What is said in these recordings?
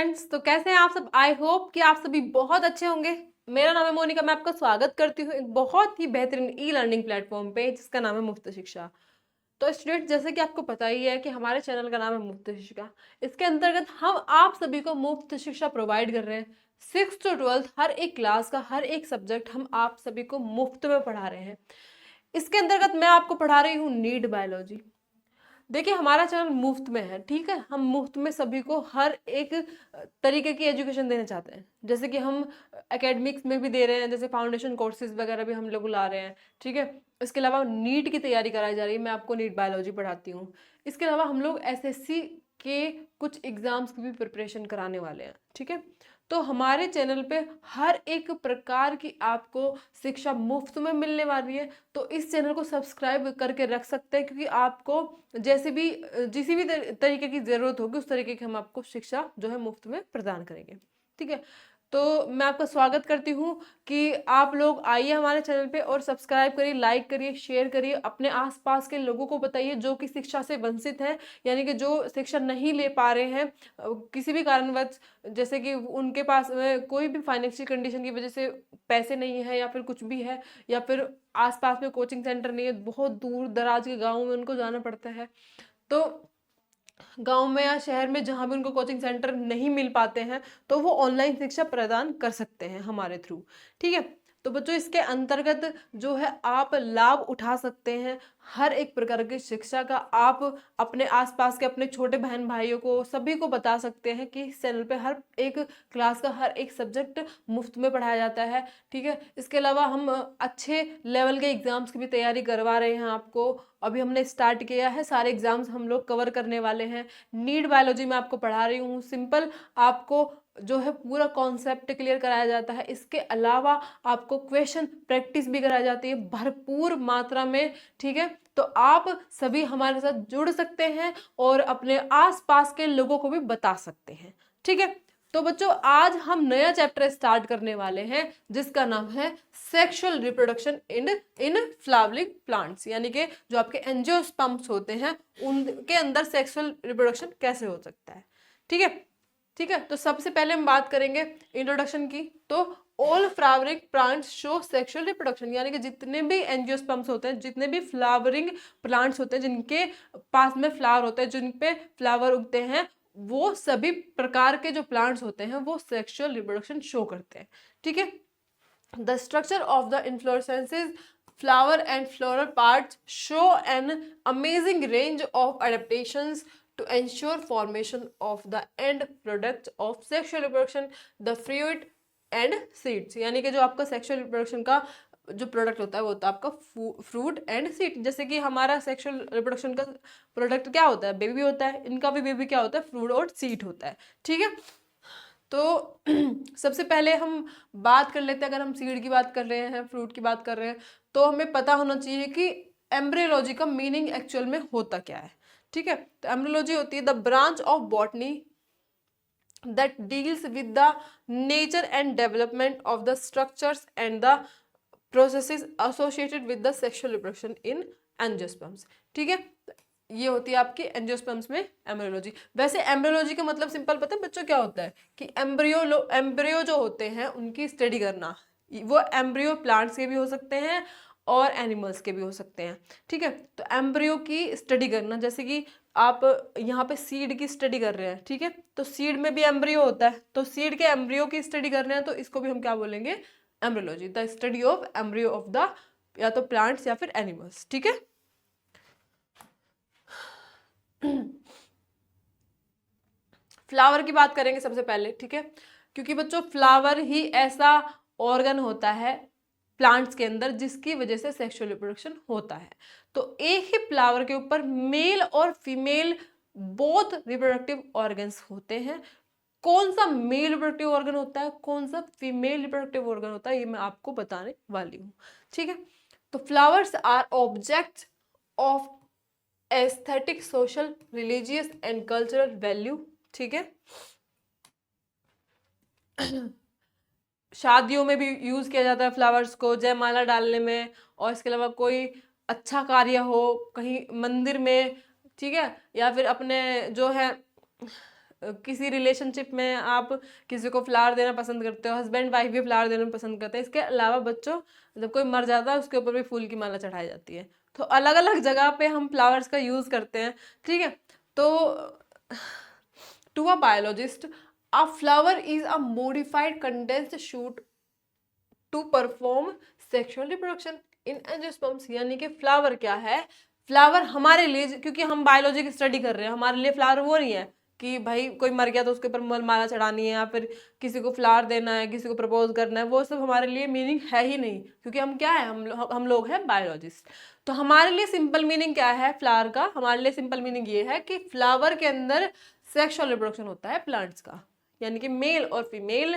Friends, तो कैसे हैं आप सब। आई होप कि आप सभी बहुत अच्छे होंगे। मेरा नाम है मोनिका। मैं आपका स्वागत करती हूँ एक बहुत ही बेहतरीन ई लर्निंग प्लेटफॉर्म पे जिसका नाम है मुफ्त शिक्षा। तो स्टूडेंट, जैसे कि आपको पता ही है कि हमारे चैनल का नाम है मुफ्त शिक्षा। इसके अंतर्गत हम आप सभी को मुफ्त शिक्षा प्रोवाइड कर रहे हैं। 6th to 12th हर एक क्लास का हर एक सब्जेक्ट हम आप सभी को मुफ्त में पढ़ा रहे हैं। इसके अंतर्गत मैं आपको पढ़ा रही हूँ नीट बायोलॉजी। देखिए, हमारा चैनल मुफ्त में है, ठीक है। हम मुफ्त में सभी को हर एक तरीके की एजुकेशन देना चाहते हैं। जैसे कि हम एकेडमिक्स में भी दे रहे हैं, जैसे फाउंडेशन कोर्सेज वगैरह भी हम लोग ला रहे हैं, ठीक है। इसके अलावा नीट की तैयारी कराई जा रही है, मैं आपको नीट बायोलॉजी पढ़ाती हूँ। इसके अलावा हम लोग एसएससी के कुछ एग्जाम्स की भी प्रिपरेशन कराने वाले हैं, ठीक है। तो हमारे चैनल पे हर एक प्रकार की आपको शिक्षा मुफ्त में मिलने वाली है। तो इस चैनल को सब्सक्राइब करके रख सकते हैं, क्योंकि आपको जैसे भी जिस भी तरीके की जरूरत होगी उस तरीके की हम आपको शिक्षा जो है मुफ्त में प्रदान करेंगे, ठीक है। तो मैं आपका स्वागत करती हूँ कि आप लोग आइए हमारे चैनल पे और सब्सक्राइब करिए, लाइक करिए, शेयर करिए, अपने आसपास के लोगों को बताइए जो कि शिक्षा से वंचित हैं, यानी कि जो शिक्षा नहीं ले पा रहे हैं किसी भी कारणवश, जैसे कि उनके पास कोई भी फाइनेंशियल कंडीशन की वजह से पैसे नहीं है, या फिर कुछ भी है, या फिर आसपास में कोचिंग सेंटर नहीं है, बहुत दूर दराज के गाँव में उनको जाना पड़ता है। तो गांव में या शहर में जहां भी उनको कोचिंग सेंटर नहीं मिल पाते हैं, तो वो ऑनलाइन शिक्षा प्रदान कर सकते हैं हमारे थ्रू, ठीक है। तो बच्चों, इसके अंतर्गत जो है आप लाभ उठा सकते हैं हर एक प्रकार की शिक्षा का। आप अपने आसपास के अपने छोटे बहन भाइयों को सभी को बता सकते हैं कि इस चैनल पे हर एक क्लास का हर एक सब्जेक्ट मुफ्त में पढ़ाया जाता है, ठीक है। इसके अलावा हम अच्छे लेवल के एग्जाम्स की भी तैयारी करवा रहे हैं आपको। अभी हमने स्टार्ट किया है, सारे एग्जाम्स हम लोग कवर करने वाले हैं। नीट बायोलॉजी में आपको पढ़ा रही हूँ, सिंपल आपको जो है पूरा कॉन्सेप्ट क्लियर कराया जाता है। इसके अलावा आपको क्वेश्चन प्रैक्टिस भी कराई जाती है भरपूर मात्रा में, ठीक है। तो आप सभी हमारे साथ जुड़ सकते हैं और अपने आसपास के लोगों को भी बता सकते हैं, ठीक है। तो बच्चों, आज हम नया चैप्टर स्टार्ट करने वाले हैं जिसका नाम है sexual reproduction in flowering plants, यानी कि जो आपके एंजियोस्पर्म्स होते हैं उनके अंदर सेक्सुअल रिप्रोडक्शन कैसे हो सकता है, ठीक है। ठीक है, तो सबसे पहले हम बात करेंगे इंट्रोडक्शन की। तो all flowering plants show sexual reproduction, यानी कि जितने भी एंजियोस्पर्म्स होते हैं, जितने भी फ्लावरिंग प्लांट्स होते हैं, जिनके पास में फ्लावर होते हैं, जिन पे फ्लावर उगते हैं, वो सभी प्रकार के जो प्लांट्स होते हैं वो सेक्सुअल रिप्रोडक्शन शो करते हैं, ठीक है। The structure of the inflorescences flower and floral parts show an amazing range of adaptations to ensure formation of the end product of sexual reproduction, the fruit and seeds, यानी कि जो आपका sexual reproduction का जो product होता है वो होता है आपका फ्रूट एंड सीड। जैसे कि हमारा सेक्सुअल रिप्रोडक्शन का प्रोडक्ट क्या होता है, बेबी होता है। इनका भी बेबी क्या होता है, फ्रूट और सीड होता है, ठीक है। तो सबसे पहले हम बात कर लेते हैं, अगर हम सीड की बात कर रहे हैं, फ्रूट की बात कर रहे हैं, तो हमें पता होना चाहिए कि एम्ब्रियोलॉजी का मीनिंग एक्चुअल में होता क्या है, ठीक है। तो एम्ब्रियोलॉजी होती है the branch of botany that deals with the nature and development of the structures and the processes associated with the sexual reproduction in angiosperms, ठीक है। ये होती है आपकी एंजियोस्पर्म्स में एम्ब्रियोलॉजी। वैसे एम्ब्रियोलॉजी का मतलब सिंपल पता है बच्चों क्या होता है कि एम्ब्रियो जो होते हैं उनकी स्टडी करना। वो एम्ब्रियो प्लांट्स के भी हो सकते हैं और एनिमल्स के भी हो सकते हैं, ठीक है। तो एम्ब्रियो की स्टडी करना, जैसे कि आप यहाँ पे सीड की स्टडी कर रहे हैं, ठीक है। तो सीड में भी एम्ब्रियो होता है, तो सीड के एम्ब्रियो की स्टडी कर रहे हैं, तो इसको भी हम क्या बोलेंगे, embryology, the study of embryo of the या तो प्लांट्स या फिर एनिमल्स, ठीक है। फ्लावर की बात करेंगे सबसे पहले, ठीक है, क्योंकि बच्चों फ्लावर ही ऐसा ऑर्गन होता है प्लांट्स के अंदर जिसकी वजह से सेक्सुअल रिप्रोडक्शन होता है। तो एक ही फ्लावर के ऊपर मेल और फीमेल बोथ रिप्रोडक्टिव ऑर्गन्स होते हैं। कौन सा मेल रिप्रोडक्टिव ऑर्गन होता है, कौन सा फीमेल रिप्रोडक्टिव ऑर्गन होता है, ये मैं आपको बताने वाली हूँ, ठीक है। तो flowers are object of aesthetic, social, religious and cultural value, ठीक है। शादियों में भी यूज किया जाता है फ्लावर्स को, जयमाला डालने में, और इसके अलावा कोई अच्छा कार्य हो कहीं मंदिर में, ठीक है, या फिर अपने जो है किसी रिलेशनशिप में आप किसी को फ्लावर देना पसंद करते हो, हस्बैंड वाइफ भी फ्लावर देना पसंद करते हैं। इसके अलावा बच्चों जब कोई मर जाता है उसके ऊपर भी फूल की माला चढ़ाई जाती है। तो अलग अलग जगह पे हम फ्लावर्स का यूज करते हैं, ठीक है। तो to a biologist a flower is a modified condensed shoot to perform sexual reproduction in angiosperms. यानी कि फ्लावर क्या है, फ्लावर हमारे लिए, क्योंकि हम बायोलॉजी की स्टडी कर रहे हैं, हमारे लिए फ्लावर वो नहीं है कि भाई कोई मर गया तो उसके ऊपर माला चढ़ानी है या फिर किसी को फ्लावर देना है, किसी को प्रपोज करना है, वो सब हमारे लिए मीनिंग है ही नहीं, क्योंकि हम क्या है, हम लोग हैं बायोलॉजिस्ट। तो हमारे लिए सिंपल मीनिंग क्या है फ्लावर का, हमारे लिए सिंपल मीनिंग ये है कि फ्लावर के अंदर सेक्सुअल रिप्रोडक्शन होता है प्लांट्स का, यानी कि मेल और फीमेल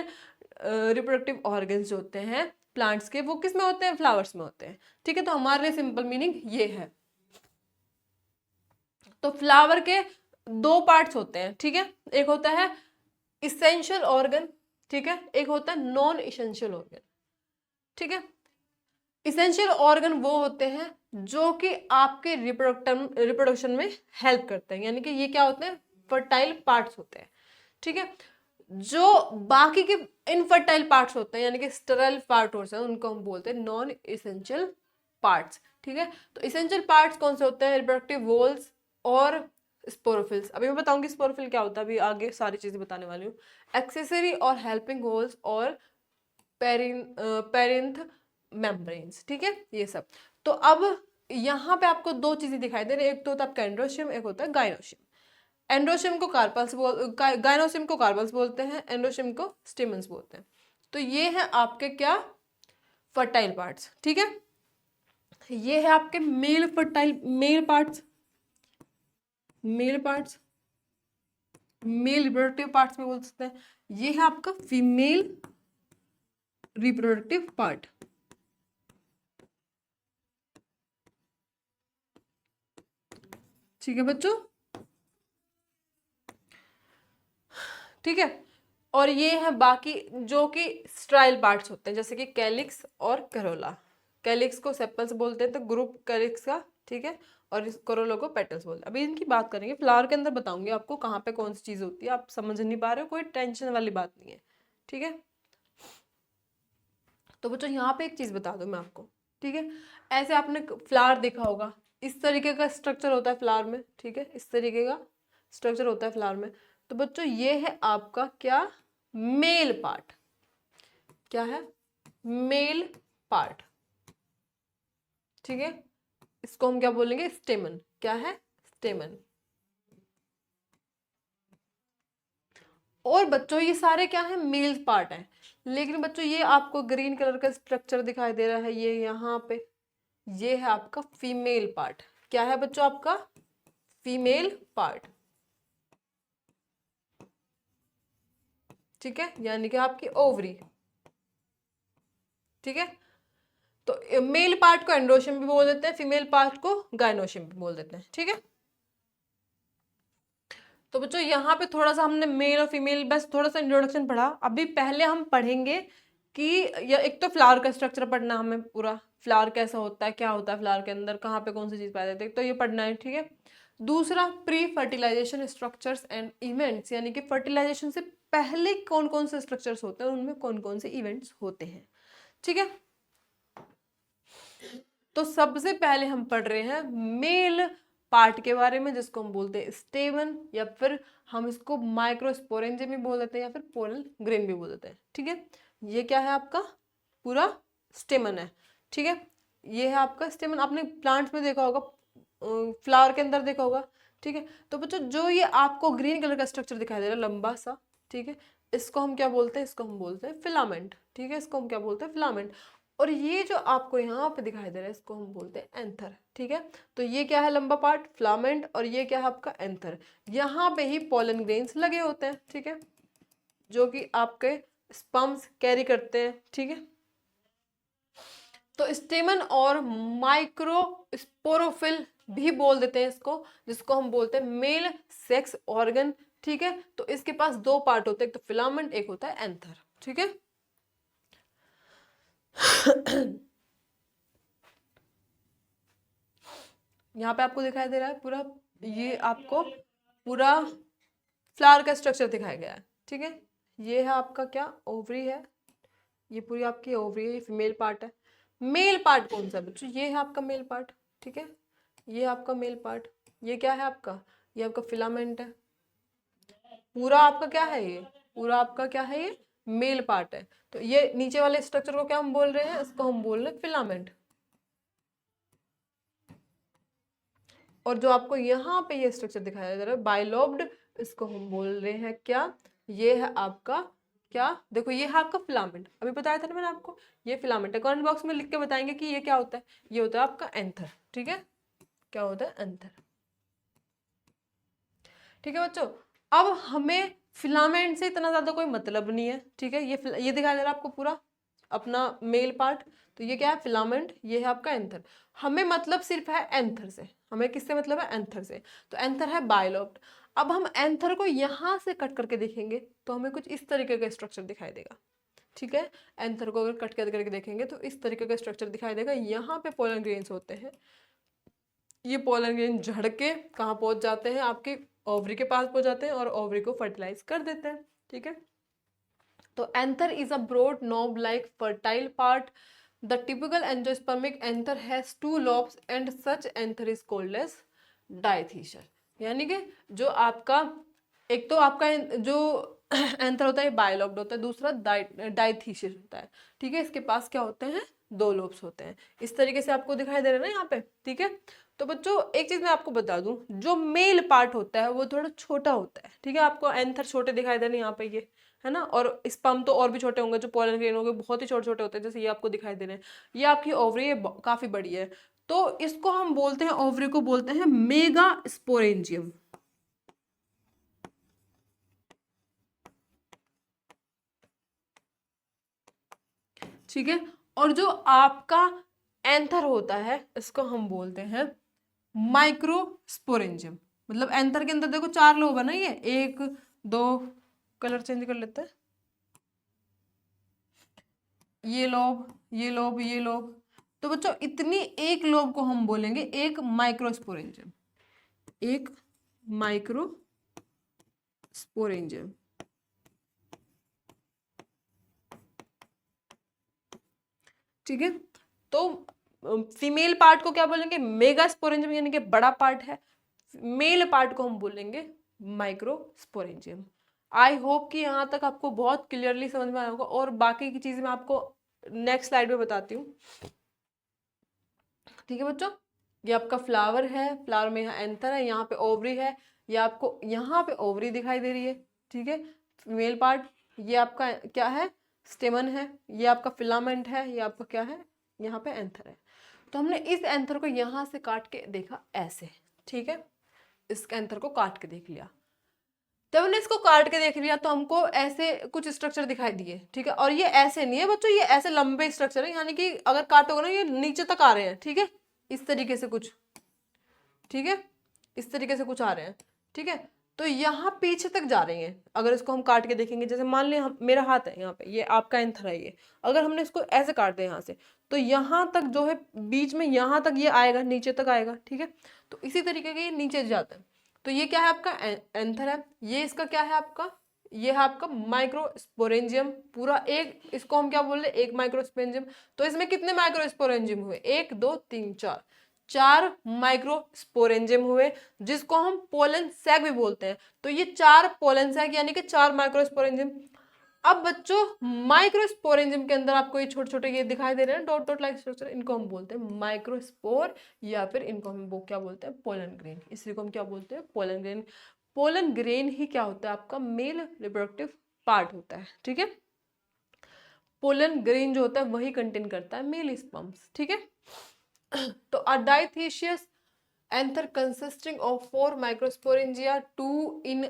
रिप्रोडक्टिव ऑर्गन्स जो होते हैं प्लांट्स के, वो किस में होते हैं, फ्लावर्स में होते हैं, ठीक है। तो हमारे लिए सिंपल मीनिंग ये है। तो फ्लावर के दो पार्ट्स होते हैं, ठीक है। एक होता है इसेंशियल ऑर्गन, ठीक है, एक होता है नॉन इसेंशियल ऑर्गन, ठीक है। इसेंशियल ऑर्गन वो होते हैं जो कि आपके रिप्रोडक्शन में हेल्प करते हैं, यानी कि ये क्या होते हैं, फर्टाइल पार्ट्स होते हैं, ठीक है। जो बाकी के इनफर्टाइल पार्ट्स होते हैं यानी कि स्टेराइल पार्ट होते हैं, उनको हम बोलते हैं नॉन इसेंशियल पार्ट्स, ठीक है। तो इसेंशियल पार्ट्स कौन से होते हैं, रिप्रोडक्टिव वॉल्स और स्पोरोफिल्स। अभी मैं बताऊंगी स्पोरोफिल क्या होता है, अभी आगे सारी चीजें बताने वाली हूँ। एक्सेसरी और हेल्पिंग वॉल्स और पेरिंथ मेम्ब्रेन्स, ठीक है, ये सब। तो अब यहाँ पे आपको दो चीजें दिखाई दे रही है, एक तो होता है आपका एंड्रोशियम, एक होता है गाइनोशियम। एंड्रोशियम को कार्पल्स गाइनोशियम को कार्पल्स बोलते हैं, एंड्रोशियम को स्टिमन्स बोलते हैं। तो ये है आपके क्या, फर्टाइल पार्ट्स, ठीक है। ये है आपके male fertile, male parts, male parts, male reproductive parts में बोल सकते हैं। ये है आपका फीमेल रिप्रोडक्टिव पार्ट, ठीक है बच्चों, ठीक है। और ये है बाकी जो कि स्ट्राइल पार्ट्स होते हैं, जैसे कि कैलिक्स और करोला। कैलिक्स को सेपल्स बोलते हैं, तो ग्रुप कैलिक्स का, ठीक है, और इस करोला को पेटल्स बोलते हैं। अभी इनकी बात करेंगे, फ्लावर के अंदर बताऊंगी आपको कहाँ पे कौन सी चीज होती है। आप समझ नहीं पा रहे हो, कोई टेंशन वाली बात नहीं है, ठीक है। तो बच्चों यहाँ पे एक चीज बता दूं मैं आपको, ठीक है। ऐसे आपने फ्लावर देखा होगा, इस तरीके का स्ट्रक्चर होता है फ्लावर में, ठीक है, इस तरीके का स्ट्रक्चर होता है फ्लावर में। तो बच्चों ये है आपका क्या, मेल पार्ट, क्या है, मेल पार्ट, ठीक है। इसको हम क्या बोलेंगे, स्टेमन, क्या है, स्टेमन। और बच्चों ये सारे क्या है, मेल पार्ट है। लेकिन बच्चों ये आपको ग्रीन कलर का स्ट्रक्चर दिखाई दे रहा है, ये यहाँ पे, ये है आपका फीमेल पार्ट। क्या है बच्चों आपका, फीमेल पार्ट, ठीक है, यानी कि आपकी ओवरी, ठीक है। तो मेल पार्ट को एंड्रोशियम भी बोल देते हैं, फीमेल पार्ट को गाइनोशियम भी बोल देते हैं, ठीक है। तो बच्चों यहाँ पे थोड़ा सा हमने मेल और फीमेल बस थोड़ा सा इंट्रोडक्शन पढ़ा। अभी पहले हम पढ़ेंगे कि एक तो फ्लावर का स्ट्रक्चर पढ़ना हमें पूरा, फ्लावर कैसा होता है, क्या होता है फ्लावर के अंदर, कहाँ पे कौन सी चीज पाई जाती है, तो ये पढ़ना है, ठीक है। दूसरा pre fertilisation structures and events, यानी कि फर्टिलाइजेशन से पहले कौन कौन से स्ट्रक्चर्स होते हैं, उनमें कौन कौन से इवेंट्स होते हैं, ठीक है। तो सबसे पहले हम पढ़ रहे हैं मेल पार्ट के बारे में, जिसको हम बोलते हैं स्टेमन, या फिर हम इसको माइक्रोस्पोरेंजियम भी बोल देते हैं, या फिर पोलन ग्रेन भी बोल देते हैं, ठीक है। ये क्या है आपका, पूरा स्टेमन है, ठीक है। ये है आपका स्टेमन, आपने प्लांट्स में देखा होगा, फ्लावर के अंदर देखा होगा, ठीक है। तो बच्चों जो ये आपको ग्रीन कलर का स्ट्रक्चर दिखाई दे रहा है लंबा सा, ठीक है, इसको हम क्या बोलते हैं, इसको हम बोलते हैं फिलामेंट, ठीक है, इसको हम क्या बोलते हैं, फिलामेंट। और ये जो आपको यहाँ पे दिखाई दे रहा है, इसको हम बोलते हैं एंथर, ठीक है। तो ये क्या है, लंबा पार्ट फिलामेंट, और ये क्या है आपका एंथर। यहाँ पे ही पोलन ग्रेन्स लगे होते हैं, ठीक है, जो कि आपके स्पर्म्स कैरी करते हैं, ठीक है। तो स्टेमन और माइक्रोस्पोरोफिल भी बोल देते हैं इसको, जिसको हम बोलते हैं मेल सेक्स ऑर्गन, ठीक है। तो इसके पास दो पार्ट होते हैं, एक तो फिलामेंट, एक होता है एंथर, ठीक है। यहाँ पे आपको दिखाई दे रहा है पूरा, ये आपको पूरा फ्लावर का स्ट्रक्चर दिखाया गया है, ठीक है। ये है आपका क्या, ओवरी है, ये पूरी आपकी ओवरी है, फीमेल पार्ट है। मेल पार्ट कौन सा बच्चों, ये है आपका मेल पार्ट, ठीक है, ये आपका मेल पार्ट। ये क्या है आपका, ये आपका फिलामेंट है। पूरा आपका क्या है, ये पूरा आपका क्या है, ये मेल पार्ट है। तो ये नीचे वाले स्ट्रक्चर को क्या हम बोल रहे हैं, इसको हम बोल रहे हैं फिलामेंट। और जो आपको यहाँ पे ये स्ट्रक्चर दिखाया जा रहा है बाइलोब्ड, इसको हम बोल रहे हैं क्या, ये है आपका क्या, देखो ये है आपका फिलामेंट, अभी बताया था ना मैंने आपको, ये फिलामेंट है। कमेंट बॉक्स में लिख के बताएंगे कि ये क्या होता है, ये होता है आपका एंथर, ठीक है, क्या होता है, एंथर, ठीक है बच्चों। अब हमें फिलामेंट से इतना ज्यादा कोई मतलब नहीं है, ठीक है, ये दिखाया जा रहा है आपको पूरा अपना मेल पार्ट, तो ये क्या है फिलामेंट, ये है आपका एंथर। हमें मतलब सिर्फ है एंथर से, हमें किससे मतलब है, एंथर से। तो एंथर है बाइलोब्ड। अब हम एंथर को यहां से कट करके देखेंगे तो हमें कुछ इस तरीके का स्ट्रक्चर दिखाई देगा, ठीक है। एंथर को अगर कट करके देखेंगे तो इस तरीके का स्ट्रक्चर दिखाई देगा। यहाँ पे पोलन ग्रेन्स होते हैं, ये पोलन ग्रेन झड़ के कहाँ पहुंच जाते हैं, आपके ओवरी के पास पहुंच जाते हैं और ओवरी को फर्टिलाइज कर देते हैं, ठीक है। तो anther is a broad knob like fertile part. The typical angiospermic anther has 2 lobes and such anther is called as डायथीशियर। यानी कि जो आपका एक तो आपका जो एंथर होता है बाइलोब्ड होता है, दूसरा डायथीशियस होता है, ठीक है। इसके पास क्या होते हैं, 2 लोब्स होते हैं, इस तरीके से आपको दिखाई दे रहा है ना यहाँ पे, ठीक है। तो बच्चों एक चीज मैं आपको बता दूं, जो मेल पार्ट होता है वो थोड़ा छोटा होता है, ठीक है। आपको एंथर छोटे दिखाई दे रहे हैं यहाँ पे, ये है ना, और स्पर्म तो और भी छोटे होंगे, जो पोलन ग्रेन होंगे बहुत ही छोटे छोटे होते हैं, जैसे ये आपको दिखाई दे रहे हैं। ये आपकी ओवरी काफी बड़ी है, तो इसको हम बोलते हैं, ओवरी को बोलते हैं मेगा स्पोरेंजियम, ठीक है। और जो आपका एंथर होता है इसको हम बोलते हैं माइक्रोस्पोरेंजियम। मतलब एंथर के अंदर देखो 4 लोब है ना, ये 1 2, कलर चेंज कर लेते हैं, ये लोब ये लोब ये लोब। तो बच्चों इतनी एक लोब को हम बोलेंगे एक माइक्रोस्पोरेंजियम, एक माइक्रोस्पोरेंजियम, ठीक है। तो फीमेल पार्ट को क्या बोलेंगे, मेगास्पोरेंजियम, यानी कि बड़ा पार्ट है। मेल पार्ट को हम बोलेंगे माइक्रोस्पोरेंजियम। आई होप कि यहाँ तक आपको बहुत क्लियरली समझ में आया होगा, और बाकी की चीजें मैं आपको नेक्स्ट स्लाइड में बताती हूँ, ठीक है बच्चों। ये आपका फ्लावर है, फ्लावर में यहाँ एंथर है, यहाँ पे ओवरी है, ये आपको यहाँ पे ओवरी दिखाई दे रही है, ठीक है, फीमेल पार्ट। ये आपका क्या है, स्टेमन है, ये आपका फिलामेंट है, ये आपका क्या है, यहाँ पे एंथर है। तो हमने इस एंथर को यहाँ से काट के देखा ऐसे, ठीक है, इस एंथर को काट के देख लिया। जब हमने इसको काट के देख लिया तो हमको ऐसे कुछ स्ट्रक्चर दिखाई दिए, ठीक है। और ये ऐसे नहीं है बच्चों, ये ऐसे लंबे स्ट्रक्चर है, यानी कि अगर काटोगे ना ये नीचे तक आ रहे हैं, ठीक है, इस तरीके से कुछ, ठीक है, इस तरीके से कुछ आ रहे हैं, ठीक है। तो यहाँ पीछे तक जा रही हैं, अगर इसको हम काट के देखेंगे, जैसे मान लें हम, मेरा हाथ है यहाँ पे, ये आपका एंथर है, ये अगर हमने इसको ऐसे काट दिया यहाँ से, तो यहाँ तक जो है बीच में यहाँ तक ये आएगा, नीचे तक आएगा, ठीक है। तो इसी तरीके के ये नीचे जाता है। तो ये क्या है आपका एंथर है, ये इसका क्या है आपका, ये है आपका माइक्रोस्पोरेंजियम पूरा एक, इसको हम क्या बोल रहे हैं, एक माइक्रोस्पोरेंजियम। तो इसमें कितने माइक्रोस्पोरेंजियम हुए, 1 2 3 4, 4 माइक्रोस्पोरेंजियम हुए, जिसको हम पोलन सैक भी बोलते हैं। तो ये 4 पोलन सैक यानी कि 4 माइक्रोस्पोरेंजियम। अब बच्चों माइक्रोस्पोरेंजियम के अंदर आपको ये छोटे छोटे ये दिखाई दे रहे हैं डॉट डॉट लाइक स्ट्रक्चर, इनको हम बोलते हैं माइक्रोस्पोर, या फिर इनको हम वो क्या बोलते हैं, पोलन ग्रेन। इसी को हम क्या बोलते हैं, पोलन ग्रेन। पोलन ग्रेन ही क्या होता है, आपका मेल रिप्रोडक्टिव पार्ट होता है, ठीक है। पोलन ग्रेन जो होता है वही कंटेन करता है मेल स्पर्म्स, ठीक है। तो a diathecious anther consisting of 4 microsporangia, 2 in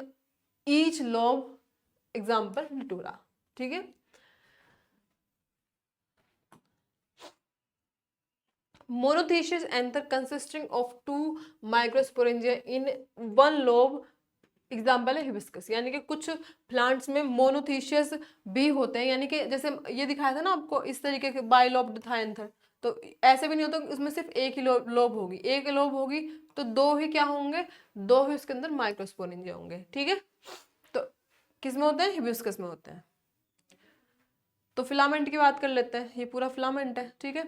each lobe, example Datura, ठीक है। Monothecious anther consisting of 2 microsporangia in one lobe, example है हिबिस्कस। यानी कि कुछ प्लांट्स में मोनोथीशियस भी होते हैं, यानी कि जैसे ये दिखाया था ना आपको, इस तरीके के बाइलोब्ड था एंथर, तो ऐसे भी नहीं होता उसमें सिर्फ एक ही लोब होगी, एक लोब होगी तो 2 ही क्या होंगे, 2 ही उसके अंदर माइक्रोस्पोरेंजिया होंगे, ठीक है। किस में होते हैं, हिबिस्कस में होते हैं। तो फिलामेंट की बात कर लेते हैं, ये पूरा फिलामेंट है, ठीक है।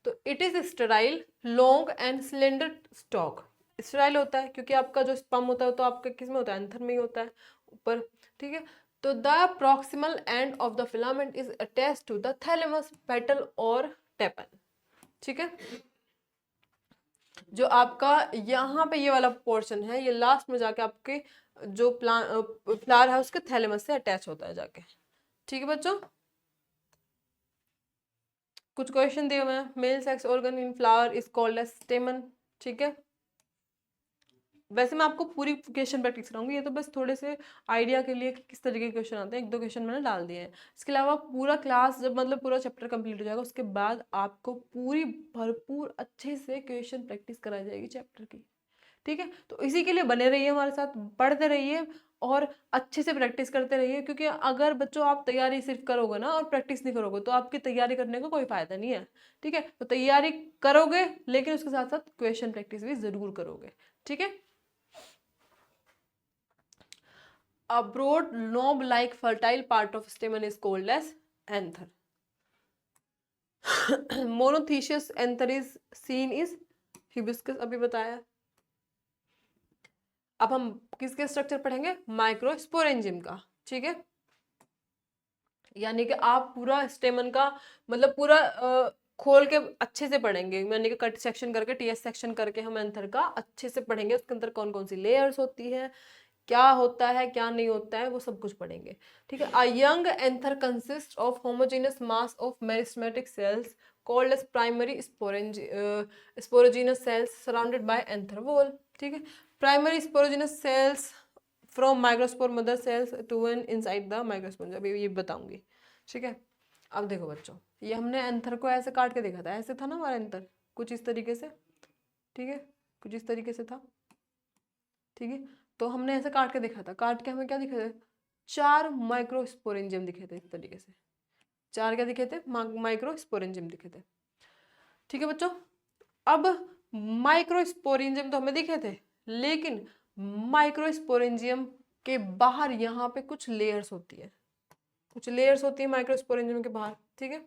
तो it is sterile, long and cylinder stock. Sterile होता है क्योंकि आपका जो स्पर्म होता है तो आपका किस में होता है, एंथर में ही होता है ऊपर, ठीक है। तो the proximal end of the filament is attach to the thalamus, petal और टेपन, ठीक है। जो आपका यहाँ पे ये वाला पोर्शन है, ये लास्ट में जाके आपके जो फ्लावर है उसके थैलेमस से अटैच होता है जाके, ठीक है बच्चों। कुछ क्वेश्चन दिए मैं, male sex organ in flower is called as stamen, ठीक है। वैसे मैं आपको पूरी क्वेश्चन प्रैक्टिस कराऊंगी, ये तो बस थोड़े से आइडिया के लिए कि किस तरीके के क्वेश्चन आते हैं, एक दो क्वेश्चन मैंने डाल दिए हैं। इसके अलावा पूरा क्लास जब मतलब पूरा चैप्टर कंप्लीट हो जाएगा उसके बाद आपको पूरी भरपूर अच्छे से क्वेश्चन प्रैक्टिस कराई जाएगी चैप्टर की, ठीक है। तो इसी के लिए बने रहिए हमारे साथ, पढ़ते रहिए और अच्छे से प्रैक्टिस करते रहिए, क्योंकि अगर बच्चों आप तैयारी सिर्फ करोगे ना और प्रैक्टिस नहीं करोगे तो आपकी तैयारी करने का कोई फायदा नहीं है, ठीक है। तो तैयारी करोगे लेकिन उसके साथ साथ क्वेश्चन प्रैक्टिस भी जरूर करोगे, ठीक है। A broad knob-like fertile part of stamen is called as anther. Monoecious anther is seen is hibiscus, अभी बताया। अब हम किसके स्ट्रक्चर पढ़ेंगे, माइक्रोस्पोरेंजियम का, ठीक है। यानी कि आप पूरा स्टेमन का मतलब पूरा खोल के अच्छे से पढ़ेंगे, यानी कि कट सेक्शन करके, टीएस सेक्शन करके हम एंथर का अच्छे से पढ़ेंगे, उसके अंदर कौन कौन सी लेयर्स होती है, क्या होता है क्या नहीं होता है, वो सब कुछ पढ़ेंगे, ठीक है। A young anther consist of homogenous mass of meristematic cells called as primary sporogenous cells surrounded by anther wall, ठीक है। Primary sporogenous cells from microspore mother cells to an inside the microspore, अभी ये बताऊंगी, ठीक है। अब देखो बच्चों, ये हमने एंथर को ऐसे काट के देखा था, ऐसे था ना हमारा एंथर, कुछ इस तरीके से, ठीक है, कुछ इस तरीके से था, ठीक है। तो हमने ऐसे काट के देखा था, काट के हमें क्या दिखे थे, 4 माइक्रोस्पोरेंजियम दिखे थे इस तरीके से, 4 क्या दिखे थे, माइक्रोस्पोरेंजियम दिखे थे, ठीक है बच्चों। अब माइक्रोस्पोरेंजियम तो हमें दिखे थे, लेकिन माइक्रोस्पोरेंजियम के बाहर यहाँ पे कुछ लेयर्स होती है, कुछ लेयर्स होती है माइक्रोस्पोरेंजियम के बाहर, ठीक है।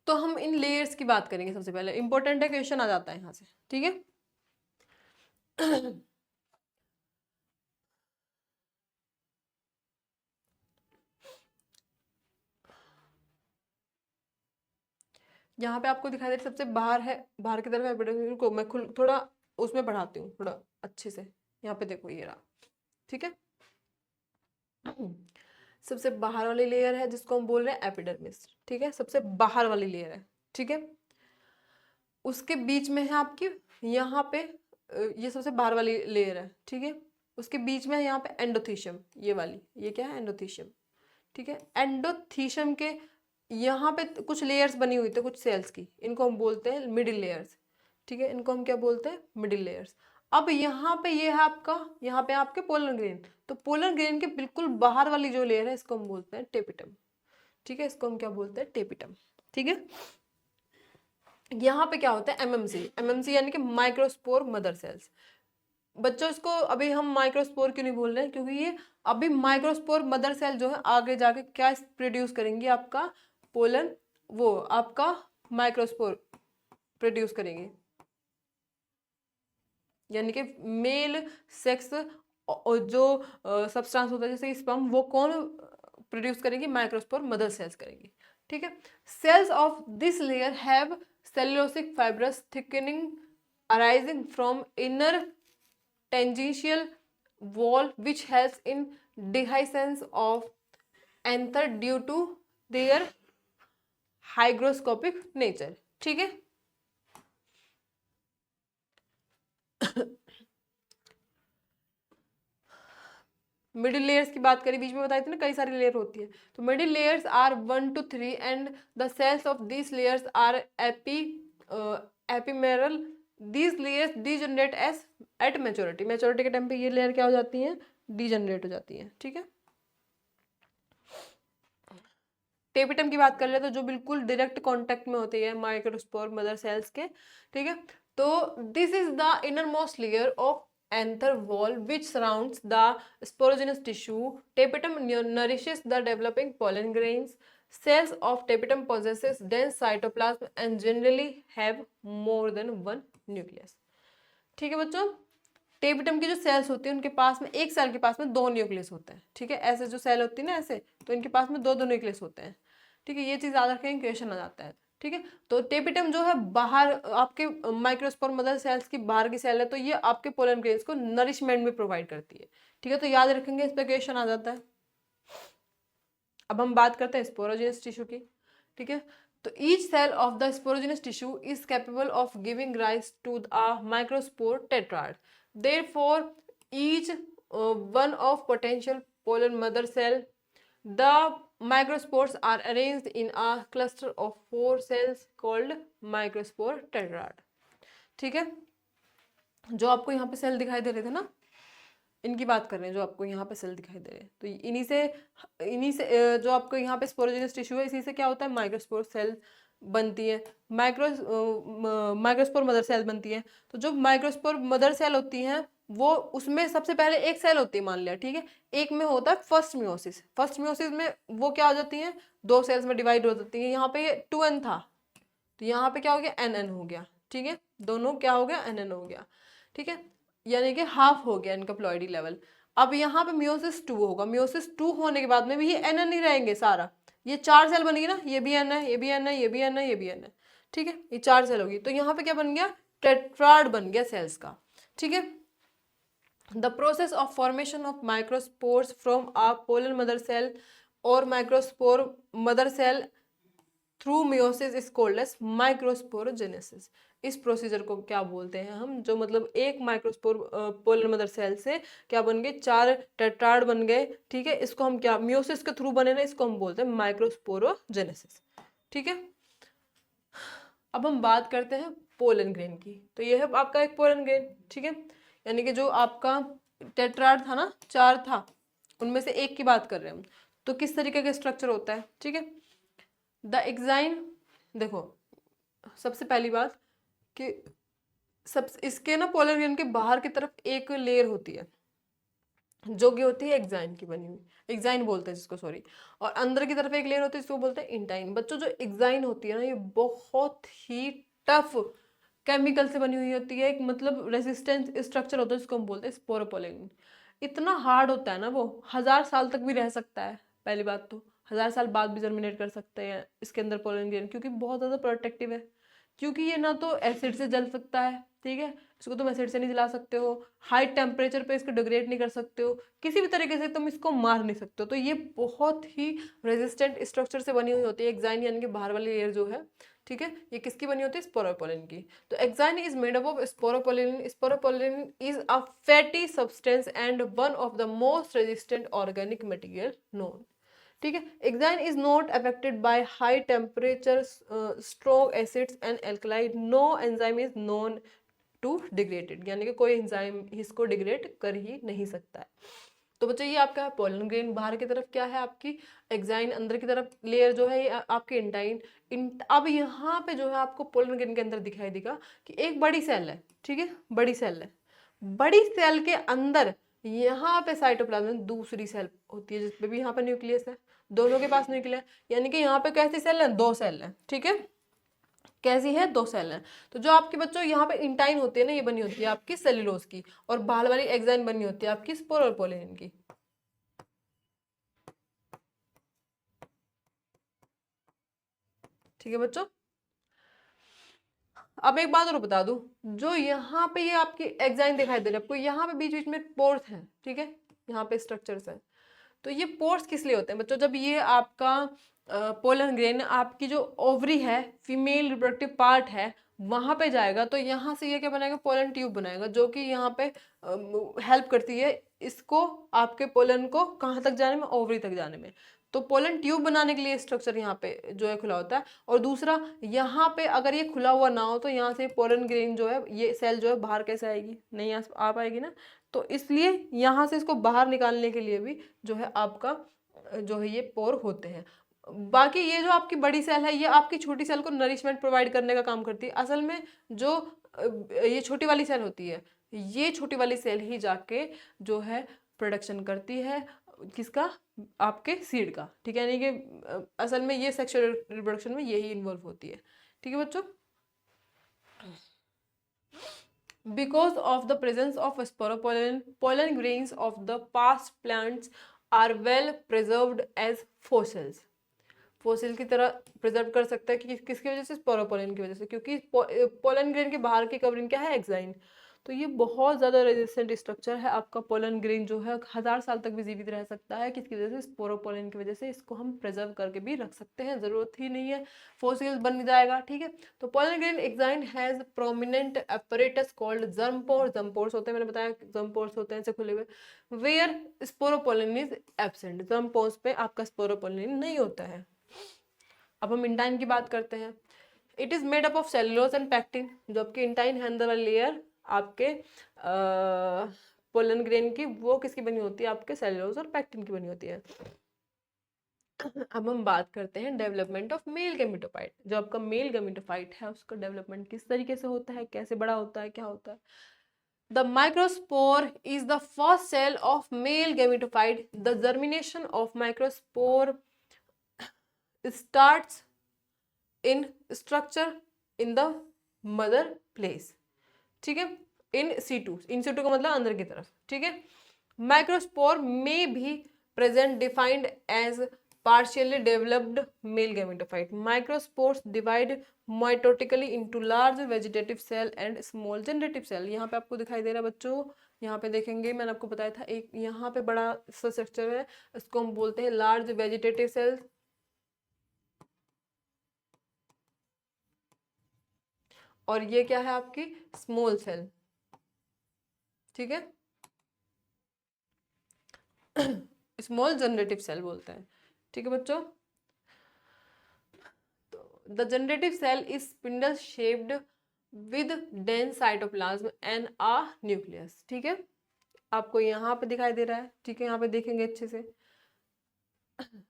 तो हम इन लेयर्स की बात करेंगे सबसे पहले, इंपॉर्टेंट है, क्वेश्चन आ जाता है यहाँ से, ठीक है। यहाँ पे आपको दिखाई दे रहा है सबसे बाहर है, बाहर की तरफ एपिडर्मिस को मैं थोड़ा उसमें बढ़ाती हूँ थोड़ा अच्छे से, यहाँ पे देखो ये रहा, ठीक है। सबसे बाहर वाली लेयर है जिसको हम बोल रहे हैं एपिडर्मिस, ठीक है, सबसे बाहर वाली लेयर है, ठीक है। उसके बीच में है आपकी यहाँ पे ये सबसे बाहर वाली लेयर है, ठीक है। उसके बीच में है यहाँ पे एंडोथीशियम, ये वाली, ये क्या है, एंडोथीशियम, ठीक है। एंडोथीशियम के यहाँ पे कुछ लेयर्स बनी हुई थी कुछ सेल्स की, इनको हम बोलते हैं मिडिल लेयर्स, ठीक है, इनको हम क्या बोलते हैं, मिडिल लेयर्स। अब यहाँ पे ये है आपका, यहाँ पे आपके पोलर ग्रेन, तो पोलर ग्रेन के बिल्कुल बाहर वाली जो लेयर है इसको हम बोलते हैं टेपिटम, ठीक है, इसको हम क्या बोलते हैं, टेपिटम, ठीक है। यहाँ पे क्या होता है, एमएमसी, एमएमसी यानी कि माइक्रोस्पोर मदर सेल्स। बच्चों इसको अभी हम माइक्रोस्पोर क्यों नहीं बोल रहे हैं, क्योंकि ये अभी माइक्रोस्पोर मदर सेल जो है आगे जाके क्या प्रोड्यूस करेंगी, आपका पोलन, वो आपका माइक्रोस्पोर प्रोड्यूस करेंगे, यानी कि मेल सेक्स जो सब्सटेंस होता है जैसे स्पर्म, वो कौन प्रोड्यूस करेंगे, माइक्रोस्पोर मदर सेल्स करेंगी, ठीक है। Cells of this layer have cellulosic fibrous thickening arising from inner tangential wall which helps in dehiscence of anther due to their hygroscopic nature, ठीक है। मिडिल लेयर्स की बात करें, बीच में बताई थी ना कई सारी लेयर होती है, तो middle layers are 1 to 3 and the cells of this layers are ephemeral, these layers degenerate as at maturity, maturity के टाइम पे ये लेयर क्या हो जाती है, डीजनरेट हो जाती है, ठीक है। टेपिटम की बात कर ले तो जो बिल्कुल डायरेक्ट कांटेक्ट में होती है माइक्रोस्पोर मदर सेल्स के, ठीक है। तो this is the inner most layer of anther wall which surrounds the sporogenous tissue. Tapetum nourishes the developing pollen grains. Cells of tapetum possesses dense cytoplasm and generally have more than one nucleus. ठीक है बच्चों, tapetum की जो sales होती है उनके पास में, एक सेल के पास में 2 न्यूक्लियस होते हैं। ठीक है, ऐसे जो सेल होती है ना ऐसे, तो इनके पास में 2 न्यूक्लियस होते हैं। ठीक है, ये चीज याद रखेंगे, क्वेश्चन आ जाता है। ठीक है, तो टेपिटम जो है बाहर आपके माइक्रोस्पोर मदर सेल्स की बाहर की सेल है, तो ये आपके पोलन ग्रेन्स को नरिशमेंट में प्रोवाइड करती है। ठीक है, तो याद रखेंगे, इस पर क्वेश्चन आ जाता है। अब हम बात करते हैं स्पोरोजेनस टिश्यू की। ठीक है, तो each cell of the sporogenous tissue is capable of giving rise to a microspore tetrad. Therefore, each one of potential pollen mother cell, the microspores are arranged in a cluster of 4 cells called microspore tetrad. ठीक है, जो आपको यहाँ पे cell दिखाई दे रहे थे ना, इनकी बात कर रहे हैं, जो आपको यहाँ पे सेल दिखाई दे रहे हैं, तो इन्हीं से जो आपको यहाँ पे स्पोरोजेनस टिश्यू है, इसी से क्या होता है, माइक्रोस्पोर सेल बनती है, माइक्रोस्पोर मदर सेल बनती है। तो जो माइक्रोस्पोर मदर सेल होती हैं वो, उसमें सबसे पहले एक सेल होती है, मान लिया। ठीक है, एक में होता है फर्स्ट मियोसिस। फर्स्ट मियोसिस में वो क्या हो जाती हैं, 2 सेल्स में डिवाइड हो जाती हैं। यहाँ पे ये 2n था, तो यहाँ पे क्या हो गया, nn हो गया। ठीक है, दोनों क्या हो गया, nn हो गया। ठीक है, यानी कि हाफ हो गया इनका प्लॉइडी लेवल। अब यहाँ पे मियोसिस 2 होगा। मियोसिस 2 होने के बाद में भी ये nn ही रहेंगे सारा। ये 4 सेल बन गई ना, ये भी n है, ये भी n है, ये भी n है, ये भी n है। ठीक है, ये 4 सेल होगी, तो यहाँ पे क्या बन गया, टेट्राड बन गया सेल्स का। ठीक है, the process of formation of microspores from a pollen mother cell और microspore mother cell through meiosis is called as microsporogenesis. इस प्रोसीजर को क्या बोलते हैं हम, जो मतलब एक माइक्रोस्पोर पोलन मदर सेल से क्या बन गए, 4 टेट्राड बन गए। ठीक है, इसको हम क्या, मियोसिस के थ्रू बने ना, इसको हम बोलते हैं माइक्रोस्पोरोजेनेसिस। ठीक है, अब हम बात करते हैं पोलन ग्रेन की। तो ये है आपका एक पोलन ग्रेन। ठीक है, यानी कि जो आपका टेट्राड था ना, 4 था, उनमें से एक की बात कर रहे हैं हम। तो किस तरीके का स्ट्रक्चर होता है। ठीक है, द एग्जाइन, देखो सबसे पहली बात कि सब इसके ना पोलर ग्रेन के बाहर की तरफ एक लेयर होती है जो कि होती है एग्जाइन की बनी हुई, एग्जाइन बोलते हैं जिसको, सॉरी, और अंदर की तरफ एक लेयर होती है जिसको बोलते हैं इंटाइन। बच्चों, जो एग्जाइन होती है ना, ये बहुत ही टफ केमिकल से बनी हुई होती है, एक मतलब रेजिस्टेंट स्ट्रक्चर होता है जिसको हम बोलते हैं स्पोरोपोलिन। इतना हार्ड होता है ना वो, 1000 साल तक भी रह सकता है। पहली बात तो 1000 साल बाद भी जर्मिनेट कर सकते हैं इसके अंदर पोलन ग्रेन, क्योंकि बहुत ज़्यादा प्रोटेक्टिव है। क्योंकि ये ना तो एसिड से जल सकता है, ठीक है, इसको तुम एसिड से नहीं जला सकते हो, हाई टेम्परेचर पे इसको डिग्रेड नहीं कर सकते हो, किसी भी तरीके से तुम इसको मार नहीं सकते हो। तो ये बहुत ही रेजिस्टेंट स्ट्रक्चर से बनी हुई होती है एग्जाइन, यानी कि बाहर वाली लेयर जो है। ठीक है, ये किसकी बनी होती है, स्पोरोपोलिन की। तो exine is made up of sporopollenin. Sporopollenin is a fatty substance and one of the most resistant organic material known. ठीक है, exine is not affected by high temperature, strong acids and alkali. No enzyme is known to degraded, यानी कि कोई enzyme इसको degrade कर ही नहीं सकता है। तो बच्चों, ये आपका पोलन ग्रेन बाहर की तरफ क्या है आपकी एग्जाइन, अंदर की तरफ लेयर जो है ये आपकी इंटाइन। अब यहाँ पे जो है आपको पोलन ग्रेन के अंदर दिखाई देगा कि एक बड़ी सेल है। ठीक है, बड़ी सेल है, बड़ी सेल के अंदर यहाँ पे साइटोप्लाज्म दूसरी सेल होती है जिसपे भी यहाँ पे न्यूक्लियस है, दोनों के पास न्यूक्लियस, यानी कि यहाँ पे कैसी सेल है, 2 सेल है। ठीक है, कैसी है, 2 सेल है। तो जो आपके बच्चों यहाँ पे इंटाइन होती है ना, ये बनी होती है आपकी सेल्यूलोज की, और बाहर वाली एक्साइन बनी होती है आपकी स्पोरोपोलिन की। ठीक है बच्चों, अब एक बात और बता दूं, जो यहाँ पे ये आपकी एक्साइन दिखाई दे रही है आपको, यहाँ पे बीच बीच में पोर्स हैं। ठीक है, यहाँ पे स्ट्रक्चर्स हैं। तो ये पोर्स किस लिए होते हैं बच्चों, जब ये आपका पोलन ग्रेन आपकी जो ओवरी है, फीमेल रिप्रोडक्टिव पार्ट है, वहां पे जाएगा, तो यहाँ से ये क्या बनाएगा, पोलन ट्यूब बनाएगा, जो कि यहाँ पे हेल्प करती है इसको, आपके पोलन को कहाँ तक जाने में, ओवरी तक जाने में। तो पोलन ट्यूब बनाने के लिए स्ट्रक्चर यहाँ पे जो है खुला होता है। और दूसरा, यहाँ पे अगर ये खुला हुआ ना हो तो यहाँ से पोलन ग्रेन जो है, ये सेल जो है बाहर कैसे आएगी, नहीं आ पाएगी ना। तो इसलिए यहाँ से इसको बाहर निकालने के लिए भी जो है आपका जो है ये पोर होते हैं। बाकी ये जो आपकी बड़ी सेल है, ये आपकी छोटी सेल को नरिशमेंट प्रोवाइड करने का काम करती है। असल में जो ये छोटी वाली सेल होती है, ये छोटी वाली सेल ही जाके जो है प्रोडक्शन करती है किसका, आपके सीड का, ठीक है। यानी कि असल में ये सेक्सुअल रिप्रोडक्शन में यही इन्वॉल्व होती है, ठीक है बच्चों। Because of the presence of sporopollen, pollen grains of the past plants are well preserved as fossils. Fossil की तरह प्रिजर्व कर सकता है कि किसकी वजह से, स्पोरोपोलन की वजह से, क्योंकि पोलन ग्रेन के बाहर की कवरिंग क्या है, एक्साइन। तो ये बहुत ज़्यादा रेजिस्टेंट स्ट्रक्चर है आपका पोलन ग्रेन जो है, 1000 साल तक भी जीवित रह सकता है, किसकी वजह से, स्पोरोपोलन की वजह से। इसको हम प्रिजर्व करके भी रख सकते हैं, ज़रूरत ही नहीं है फोसिल बन जाएगा, ठीक है। तो pollen grain exine has prominent apparatus called germ pore, germ pores होते हैं, मैंने बताया जर्मपोर्स होते हैं ऐसे खुले हुए, वेयर स्पोरोपोलन इज एब्सेंट। जर्मपोर्स पे आपका स्पोरोपोलन नहीं होता है। अब हम इंटाइन की बात करते हैं। It is made up of cellulose and pectin, जो आपकी इंटाइन है अंदर वाली लेयर आपके पोलन ग्रेन की, वो किसकी बनी होती है, आपके सेलुलोज और पैक्टिन की बनी होती है। अब हम बात करते हैं डेवलपमेंट ऑफ मेल गैमेटोफाइट। जो आपका मेल गैमेटोफाइट है उसका डेवलपमेंट किस तरीके से होता है, कैसे बड़ा होता है, क्या होता है। The microspore is the first cell of male gametophyte. The germination of microspore starts in structure in the mother place, ठीक है, in situ, in situ का मतलब अंदर की तरफ, ठीक है। माइक्रोस्पोर में भी present defined as partially developed male gametophyte. Microspores divide mitotically into large vegetative cell and small generative cell. यहाँ पे आपको दिखाई दे रहा है बच्चों, यहाँ पे देखेंगे, मैंने आपको बताया था एक यहाँ पे बड़ा स्ट्रक्चर है, इसको हम बोलते हैं लार्ज वेजिटेटिव सेल, और ये क्या है आपकी स्मॉल सेल, ठीक है, स्मॉल जनरेटिव सेल बोलते हैं, ठीक है बच्चों। तो the generative cell is spindle shaped with dense cytoplasm and a nucleus, ठीक है। आपको यहाँ पे दिखाई दे रहा है, ठीक है, यहाँ पे देखेंगे अच्छे से,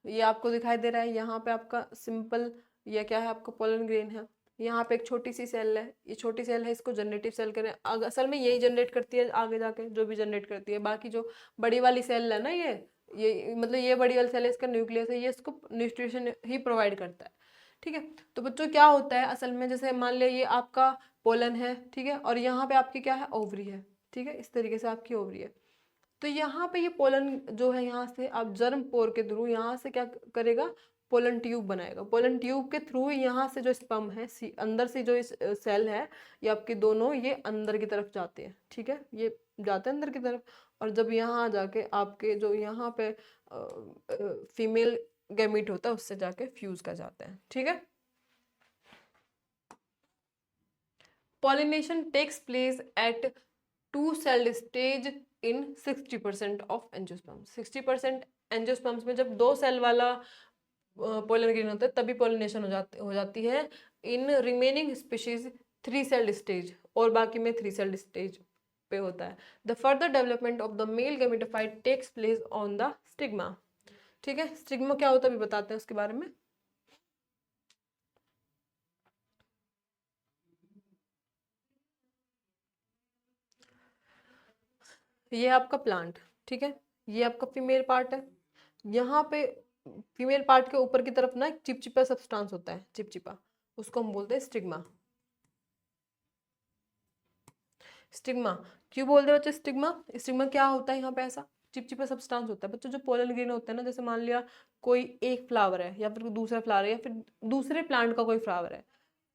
ये आपको दिखाई दे रहा है, यहाँ पे आपका सिंपल, ये क्या है, आपका पोलन ग्रेन है, यहाँ पे एक छोटी सी सेल है, ये छोटी सेल है, इसको जनरेटिव सेल करें, असल में यही जनरेट करती है आगे जाके, जो भी जनरेट करती है। बाकी जो बड़ी वाली सेल है ना, ये मतलब ये बड़ी वाली सेल है, इसका न्यूक्लियस है, ये इसको न्यूट्रिशन ही प्रोवाइड करता है, ठीक है। तो बच्चों क्या होता है असल में, जैसे मान लिया ये आपका पोलन है, ठीक है, और यहाँ पे आपकी क्या है, ओवरी है, ठीक है, इस तरीके से आपकी ओवरी है। तो यहाँ पे ये पोलन जो है, यहाँ से आप जर्म पोर के थ्रू यहाँ से क्या करेगा, पोलन ट्यूब बनाएगा। पोलन ट्यूब के थ्रू यहाँ से जो स्पर्म है, अंदर से जो इस सेल है, ये आपके दोनों ये अंदर की तरफ जाते हैं, ठीक है, ये जाते हैं अंदर की तरफ, और जब यहाँ जाके आपके जो यहाँ पे फीमेल गैमीट होता है उससे जाके फ्यूज कर जाते हैं, ठीक है। Pollination takes place at two celled stage in 60% of angiosperms. 60% angiosperms में जब 2 सेल वाला पोलन ग्रेन होता है तभी पॉलिनेशन हो जाती है। In remaining species 3 celled stage, और बाकी में 3 सेल्ड स्टेज पे होता है। The further development of the male gametophyte takes place on the stigma, ठीक है। स्टिग्मा क्या होता है अभी बताते हैं उसके बारे में। ये आपका प्लांट, ठीक है, ये आपका फीमेल पार्ट है, यहाँ पे फीमेल पार्ट के ऊपर की तरफ ना एक चिपचिपा सब्सटेंस होता है, चिपचिपा, उसको हम बोलते हैं स्टिग्मा। स्टिग्मा क्यों बोलते हैं बच्चे स्टिग्मा, स्टिग्मा क्या होता है, यहाँ पे ऐसा चिपचिपा सब्सटेंस होता है बच्चों। जो पोलन ग्रेन होता है ना, जैसे मान लिया कोई एक फ्लावर है, या फिर दूसरा फ्लावर है, या फिर दूसरे प्लांट का कोई फ्लावर है,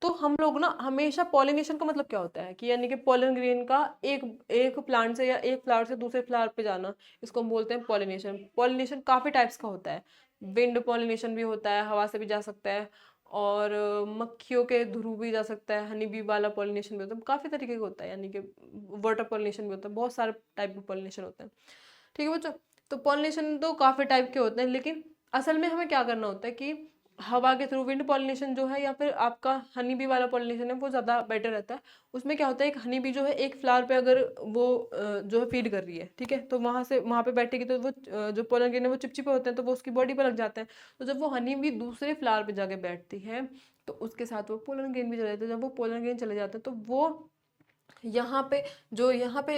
तो हम लोग ना हमेशा पॉलिनेशन का मतलब क्या होता है कि यानी कि पोलन ग्रेन का एक प्लांट से या एक फ्लावर से दूसरे फ्लावर पे जाना, इसको हम बोलते हैं पॉलिनेशन। पॉलिनेशन काफी टाइप्स का होता है, विंड पॉलिनेशन भी होता है, हवा से भी जा सकता है, और मक्खियों के थ्रू भी जा सकता है, हनी बी वाला पॉलिनेशन भी होता है, काफी तरीके का होता है, यानी कि वाटर पॉलिनेशन भी होता है, बहुत सारे टाइप के पॉलिनेशन होते हैं, ठीक है बच्चों। तो पॉलिनेशन तो काफी टाइप के होते हैं, लेकिन असल में हमें क्या करना होता है कि हवा के थ्रू विंड पॉलिनेशन जो है, या फिर आपका हनी बी वाला पॉलिनेशन है, वो ज़्यादा बेटर रहता है। उसमें क्या होता है, एक हनी बी जो है एक फ्लावर पे अगर वो जो है फीड कर रही है, ठीक है, तो वहाँ पे बैठेगी तो वो जो पोलन ग्रेन है वो चिपचिपे होते हैं, तो वो उसकी बॉडी पर लग जाते हैं। तो जब वो हनी बी दूसरे फ्लावर पे जाके बैठती है तो उसके साथ वो पोलन ग्रेन भी चले जाते हैं। जब वो पोलन ग्रेन चले जाते हैं तो वो यहाँ पे जो यहाँ पे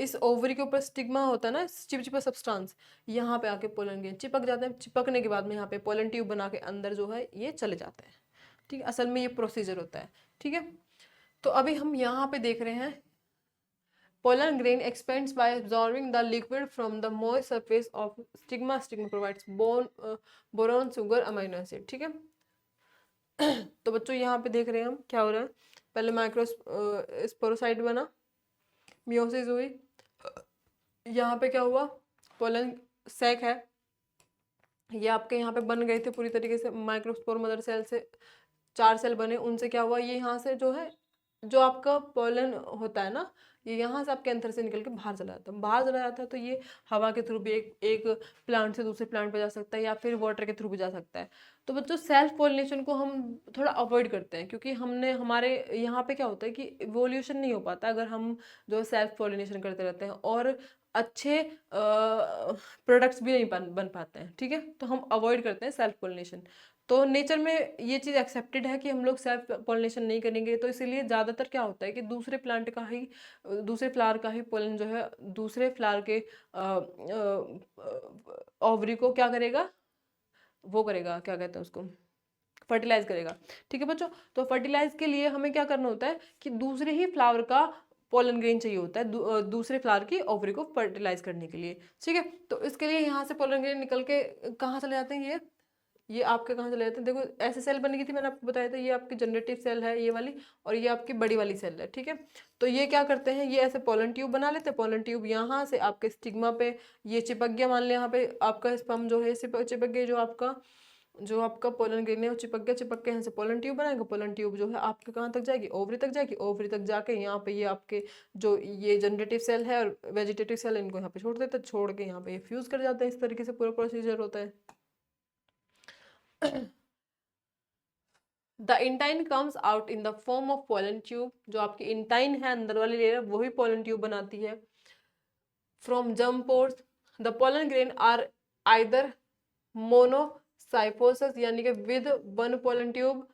इस ओवरी के ऊपर स्टिग्मा होता है ना, चिपचिपा सब्सटेंस, यहाँ पे आके पोलन ग्रेन चिपक जाते हैं। चिपकने के बाद में यहाँ पे पोलन ट्यूब बना के अंदर जो है ये चले जाते हैं। ठीक है, असल में ये प्रोसीजर होता है। ठीक है, तो अभी हम यहाँ पे देख रहे हैं pollen grain expands by absorbing the liquid from the moist surface of stigma. Stigma provides boron, sugar, amino acid. ठीक है, तो बच्चों यहाँ पे देख रहे हैं हम क्या हो रहा है। पहले माइक्रोस्पोरोसाइट बना, मियोसिस हुई, यहाँ पे क्या हुआ, पोलन सैक है, ये आपके यहाँ पे बन गए थे पूरी तरीके से। माइक्रोस्पोर मदर सेल से 4 सेल बने, उनसे क्या हुआ, ये यहाँ से जो है, जो आपका पोलन होता है ना, ये यहाँ से आपके अंदर से निकल के बाहर चला जाता है। बाहर चला जाता है तो ये हवा के थ्रू भी एक प्लांट से दूसरे प्लांट पे जा सकता है, या फिर वाटर के थ्रू भी जा सकता है। तो बच्चों सेल्फ पोलिनेशन को हम थोड़ा अवॉइड करते हैं, क्योंकि हमारे यहाँ पे क्या होता है कि इवोल्यूशन नहीं हो पाता अगर हम जो सेल्फ पोलिनेशन करते रहते हैं, और अच्छे प्रोडक्ट्स भी नहीं बन पाते हैं। ठीक है, तो हम अवॉइड करते हैं सेल्फ पोलिनेशन। तो नेचर में ये चीज़ एक्सेप्टेड है कि हम लोग सेल्फ पोलिनेशन नहीं करेंगे, तो इसीलिए ज़्यादातर क्या होता है कि दूसरे प्लांट का ही, दूसरे फ्लावर का ही पोलन जो है दूसरे फ्लावर के ओवरी को क्या करेगा, वो करेगा, क्या कहते हैं उसको, फर्टिलाइज करेगा। ठीक है बच्चों, तो फर्टिलाइज के लिए हमें क्या करना होता है कि दूसरे ही फ्लावर का पोलन ग्रेन चाहिए होता है दूसरे फ्लावर की ओवरी को फर्टिलाइज करने के लिए। ठीक है, तो इसके लिए यहाँ से पोलन ग्रेन निकल के कहाँ चले जाते हैं, ये आपके कहाँ चले जाते हैं। देखो ऐसे सेल बन गई थी, मैंने आपको बताया था, ये आपकी जनरेटिव सेल है ये वाली, और ये आपकी बड़ी वाली सेल है। ठीक है, तो ये क्या करते हैं, ये ऐसे पोलन ट्यूब बना लेते हैं। पोलन ट्यूब यहाँ से आपके स्टिग्मा पे ये चिपक गया, मान लिया यहाँ पे आपका स्पर्म जो है चिपक गया, जो आपका पोलन ग्रेन है वो चिपक गया। चिपक के यहाँ से पोलन ट्यूब बनाएगा। पोलन ट्यूब जो है आपके कहाँ तक जाएगी, ओवरी तक जाएगी। ओवरी तक जाके यहाँ पे ये आपके जो ये जनरेटिव सेल है और वेजिटेटिव सेल, इनको यहाँ पे छोड़ देते हैं, छोड़ के यहाँ पे फ्यूज कर जाते हैं। इस तरीके से पूरा प्रोसीजर होता है। The intine comes out in the form of pollen tube. जो आपकी इंटाइन है अंदर वाली लेयर, वही पोलन ट्यूब बनाती है। From germ pores the pollen grain are either monosiphonous यानी कि विद वन पोलन ट्यूब,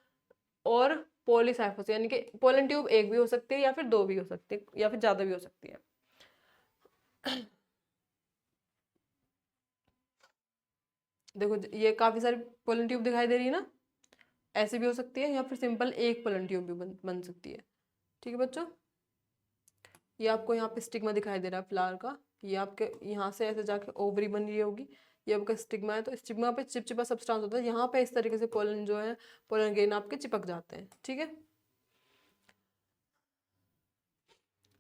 और पॉलीसाइफोसिस यानी कि पोलन ट्यूब एक भी हो सकती है, या फिर 2 भी हो सकती है, या फिर ज्यादा भी हो सकती है। देखो ये काफी सारी पोलन ट्यूब दिखाई दे रही है ना, ऐसे भी हो सकती है, या फिर सिंपल एक पोलन ट्यूब भी बन सकती है। ठीक है बच्चों, ये आपको यहाँ पे स्टिग्मा दिखाई दे रहा है फ्लावर का, ये आपके यहाँ से ऐसे जाके ओवरी बन रही होगी, ये आपका स्टिग्मा है। तो स्टिग्मा पे चिपचिपा सब्सटेंस होता है, यहाँ पे इस तरीके से पोलन जो है, पोलन ग्रेन आपके चिपक जाते हैं। ठीक है,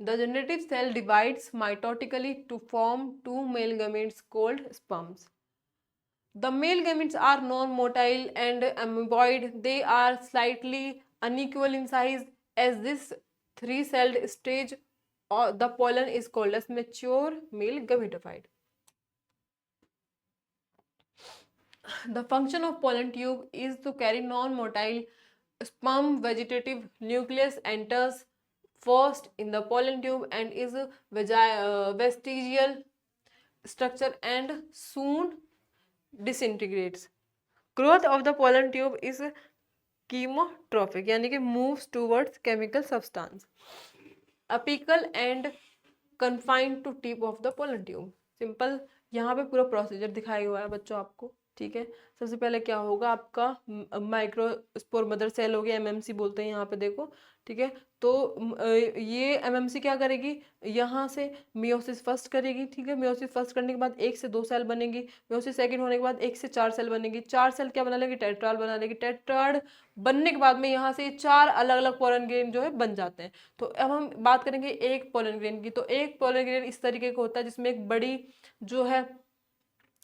the generative cell divides mitotically to form 2 male gametes called sperms. The male gametes are non-motile and amoeboid. They are slightly unequal in size. As this 3-celled stage, the pollen is called as mature male gametophyte. The function of pollen tube is to carry non-motile sperm. Vegetative nucleus enters first in the pollen tube and is vestigial structure and soon disintegrates. Growth of the pollen tube is chemotrophic यानी कि moves towards chemical substance. Apical and confined to tip of the pollen tube. Simple, यहाँ पे पूरा procedure दिखाया हुआ है बच्चों आपको। ठीक है, सबसे पहले क्या होगा, आपका माइक्रोस्पोर मदर सेल हो गया, एमएमसी बोलते हैं यहाँ पे देखो। ठीक है, तो ये एमएमसी क्या करेगी, यहाँ से मियोसिस फर्स्ट करेगी। ठीक है, मियोसिस फर्स्ट करने के बाद 1 से 2 सेल बनेगी। मियोसिस सेकंड होने के बाद 1 से 4 सेल बनेगी। 4 सेल क्या बना लेगी, टेट्राड बना लेगी। टेट्राड बनने के बाद में यहाँ से 4 अलग अलग पोलन ग्रेन जो है बन जाते हैं। तो अब हम बात करेंगे एक पोलन ग्रेन की। तो एक पोलन ग्रेन इस तरीके का होता है जिसमें एक बड़ी जो है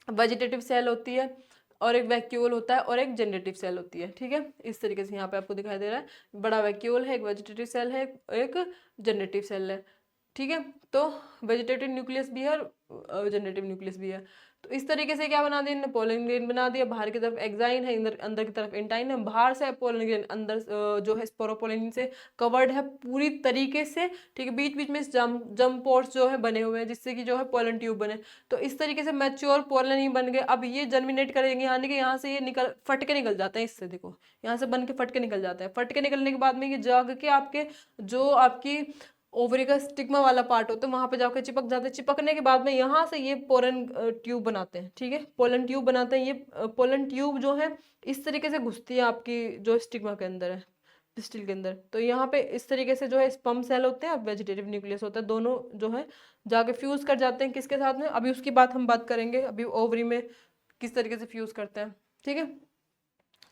वेजिटेटिव सेल होती है, और एक वैक्यूल होता है, और एक जनरेटिव सेल होती है। ठीक है, इस तरीके से यहाँ पे आपको दिखाई दे रहा है, बड़ा वैक्यूल है, एक वेजिटेटिव सेल है, एक जनरेटिव सेल है। ठीक है, तो वेजिटेटिव न्यूक्लियस भी है और जनरेटिव न्यूक्लियस भी है। तो इस तरीके से क्या बना दिया, पोलन ग्रेन बना दिया। बाहर की तरफ एक्साइन है, अंदर की तरफ इंटाइन है। बाहर से पोलन ग्रेन, अंदर जो है स्पोरोपोलिन से कवर्ड है पूरी तरीके से। ठीक है, बीच बीच में जम पोर्स जो है बने हुए हैं, जिससे कि जो है पोलन ट्यूब बने। तो इस तरीके से मैच्योर पोलन ही बन गए। अब ये जर्मिनेट करेंगे, यानी कि यहाँ से ये फट के निकल जाते हैं। इससे देखो यहाँ से बन के फट के निकल जाता है। फट के निकलने के बाद में ये जाग के आपके जो आपकी ओवरी का स्टिग्मा वाला पार्ट होता है, वहां पे जाकर चिपक जाते हैं। चिपकने के बाद में यहाँ से ये पोलन ट्यूब बनाते हैं, ठीक है, पोलन ट्यूब बनाते हैं। ये पोलन ट्यूब जो है इस तरीके से घुसती है आपकी जो स्टिग्मा के अंदर है, पिस्टिल के अंदर। तो यहाँ पे इस तरीके से जो है स्पर्म सेल होते हैं और वेजिटेटिव न्यूक्लियस होता है, दोनों जो है जाके फ्यूज कर जाते हैं किसके साथ में, अभी उसकी बात हम बात करेंगे, अभी ओवरी में किस तरीके से फ्यूज करते हैं, ठीक है।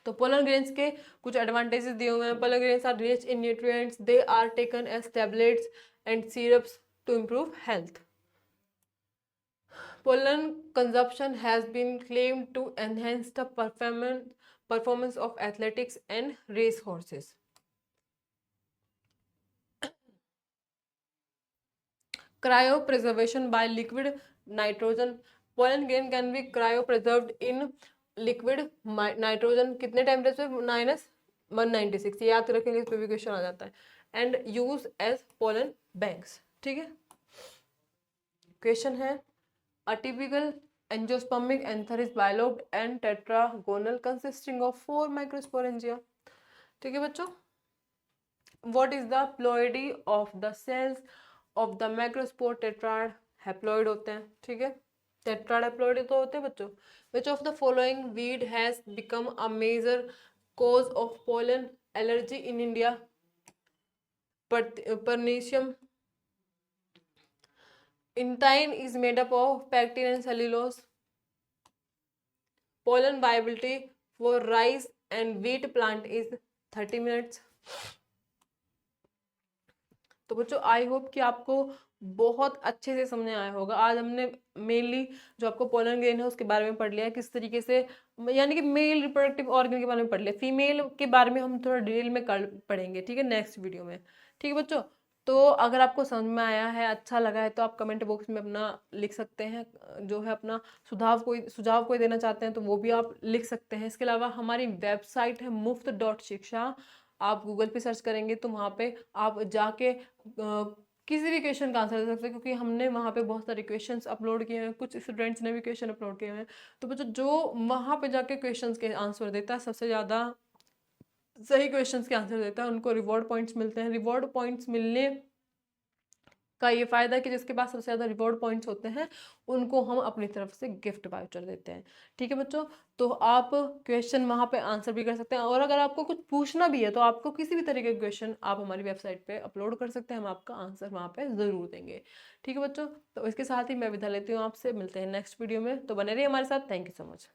तो पोलन ग्रेन्स के कुछ एडवांटेजेस दिए हुए हैं। Pollen grains are rich in nutrients, they are taken as tablets and syrups to improve health. Pollen consumption has been claimed to enhance the performance of athletics and race horses. Cryopreservation by liquid nitrogen. Pollen grain can be cryopreserved in liquid nitrogen कितने temperature -196, याद रखेंगे, इस पे भी question आ जाता है। And use as pollen banks, ठीक है। क्वेश्चन है a typical angiospermic anther is bilobed and tetragonal consisting of 4 microsporangia, ठीक है बच्चों। what is the ploidy of the cells of the macrospore tetrad, haploid होते हैं, ठीक है, टेट्राड हैप्लॉइड तो होते हैं बच्चों। which of the following weed has become a major cause of pollen allergy in India? Pernicium. Intine is made up of pectin and cellulose. Pollen viability for rice and wheat plant is 30 minutes. तो बच्चों I hope कि आपको बहुत अच्छे से समझ आया होगा। आज हमने मेनली जो आपको पोलन ग्रेन है उसके बारे में पढ़ लिया, किस तरीके से, यानी कि मेल रिप्रोडक्टिव ऑर्गन के बारे में पढ़ लिया। फीमेल के बारे में हम थोड़ा डिटेल में पढ़ेंगे, ठीक है, नेक्स्ट वीडियो में, ठीक है बच्चों। तो अगर आपको समझ में आया है, अच्छा लगा है, तो आप कमेंट बॉक्स में अपना लिख सकते हैं, जो है अपना सुझाव कोई देना चाहते हैं तो वो भी आप लिख सकते हैं। इसके अलावा हमारी वेबसाइट है मुफ्त.शिक्षा, आप गूगल पे सर्च करेंगे तो वहाँ पे आप जाके किसी भी क्वेश्चन का आंसर दे सकते हैं, क्योंकि हमने वहाँ पे बहुत सारे क्वेश्चंस अपलोड किए हैं, कुछ स्टूडेंट्स ने भी क्वेश्चन अपलोड किए हैं। तो बच्चों जो वहाँ पे जाके क्वेश्चंस के आंसर देता है, सबसे ज़्यादा सही क्वेश्चंस के आंसर देता है, उनको रिवॉर्ड पॉइंट्स मिलते हैं। रिवॉर्ड पॉइंट्स मिलने का ये फायदा है कि जिसके पास सबसे ज़्यादा रिवॉर्ड पॉइंट्स होते हैं उनको हम अपनी तरफ से गिफ्ट वाउचर देते हैं, ठीक है बच्चों। तो आप क्वेश्चन वहाँ पे आंसर भी कर सकते हैं, और अगर आपको कुछ पूछना भी है तो आपको किसी भी तरीके का क्वेश्चन आप हमारी वेबसाइट पे अपलोड कर सकते हैं, हम आपका आंसर वहाँ पे ज़रूर देंगे, ठीक है बच्चों। तो इसके साथ ही मैं विदा लेती हूँ आपसे, मिलते हैं नेक्स्ट वीडियो में, तो बने रहिए हमारे साथ। Thank you so much.